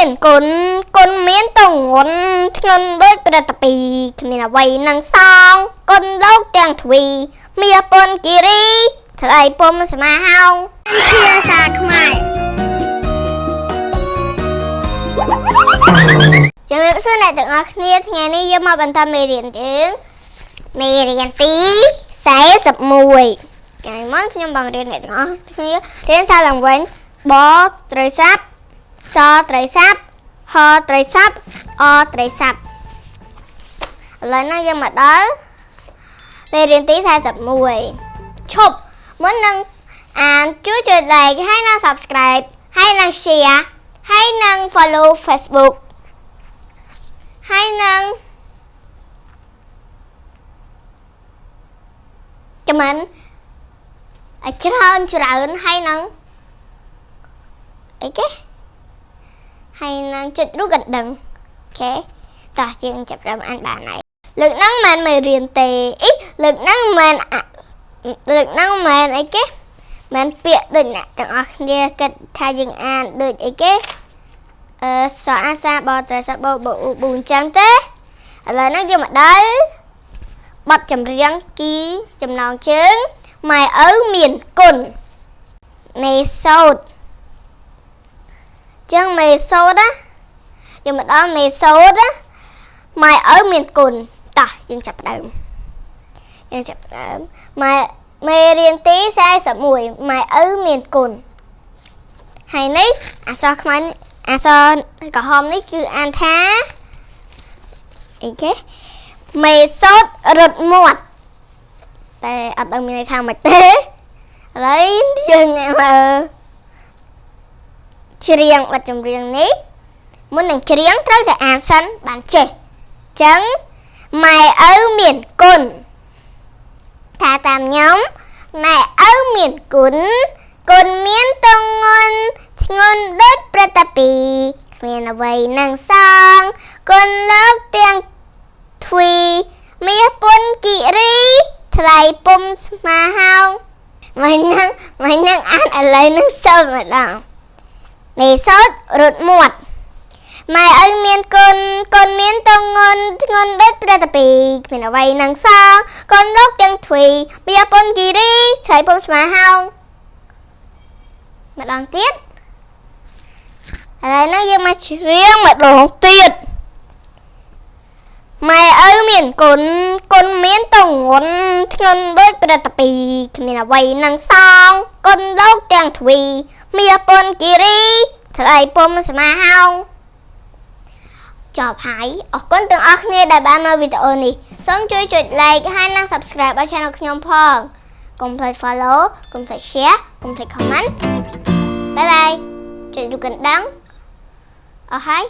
មានគុណមានទងន់ធ្ងន់ដូចប្រតពីគ្មានអ្វីនឹងសងគុណលោកទាំងទ្វីមាសពុនគិរីថ្លៃពុំសមាហោងភាសាខ្មែរជំរាបសួរអ្នកទាំងអស់គ្នាថ្ងៃនេះយើងមកបន្តមេរៀនយើងមេរៀនទី41ថ្ងៃមុនខ្ញុំបង្រៀនអ្នកទាំងអស់គ្នារៀនសារឡើងវិញបត្រីស័ព្ទសត្រីស័ព្ទហត្រីស័ព្ទអត្រីស័ព្ទឥឡូវនេះយើងមកដល់មេរៀនទី41ឈប់មុននឹងអានជួយចុច like ហើយនិង subscribe ហើយនិង share ហើយនិង follow Facebook ហើយនិងcomment ឲ្យច្រើនហើយនឹងអីគេហើយនឹងចុចរូបកណ្ដឹងអូខេតោះយើងចាប់ផ្ដើមអានបានហើយលើកហ្នឹងមិនមេរៀនទេអីលើកហ្នឹងមិនអីគេមិនពាក្យដូចអ្នកទាំងអស់គ្នាគិតថាយើងអានដូចអីគេសអាសាបតសបបអ៊ូអញ្ចឹងទេឥឡូវហ្នឹងយើងមកដល់បទចម្រៀងគីចំណងជើងម៉ែឪមានគុណមេសូតចឹងមេសូតណាយើងមកដល់មេសូតណាម៉ែឪមានគុណតោះយើងចាប់ផ្ដើមមេរៀនទី41ម៉ែឪមានគុណហើយនេះអក្សរខ្មែរអក្សរក្រហមនេះគឺអានថាអីគេមេសូតរត់មាត់តែអត់ដឹងមានន័យថាម៉េចទេឥឡូវយើងច្រៀងបទចម្រៀងនេះមុននឹងច្រៀងត្រូវតែអានសិនបានចេះចឹងម៉ែឪមានគុណថាតាមខ្ញុំម៉ែឪមានគុណមានទងន់ធ្ងន់ដូចប្រតាពីគ្មានអ្វីនឹងសងគុណលោកទាំងទ្វីមាសពុនគិរីថ្លៃពុំស្មាហោងមិននឹងអានឥឡូវនឹងសូត្រម្ដងមេសូតរត់មាត់ម៉ែឪមានគុណមានទងន់ធ្ងន់ដូចប្រតាពីគ្មានអ្វីនឹងសងគុណលោកទាំងទ្វីមាសពុនគិរីថ្លៃពុំស្មាហោងម្ដងទៀតឥឡូវនេះយើងមកច្រៀងម្ដងទៀតម៉ែឪមានគុណមានទងន់ធ្ងន់ដូចប្រតាពីគ្មានអ្វីនឹងសងគុណលោកទាំងទ្វីមាសពុនគិរីថ្លៃពុំសមាហោងចប់ហើយអរគុណទាំងអស់គ្នាដែលបានមើលវីដេអូនេះសូមជួយចុច like ហើយនិង subscribe ឲ្យ channel ខ្ញុំផងកុំភ្លេច follow កុំភ្លេច share កុំភ្លេច comment បាយបាយចុចរូបកណ្ដឹងអស់ហើយ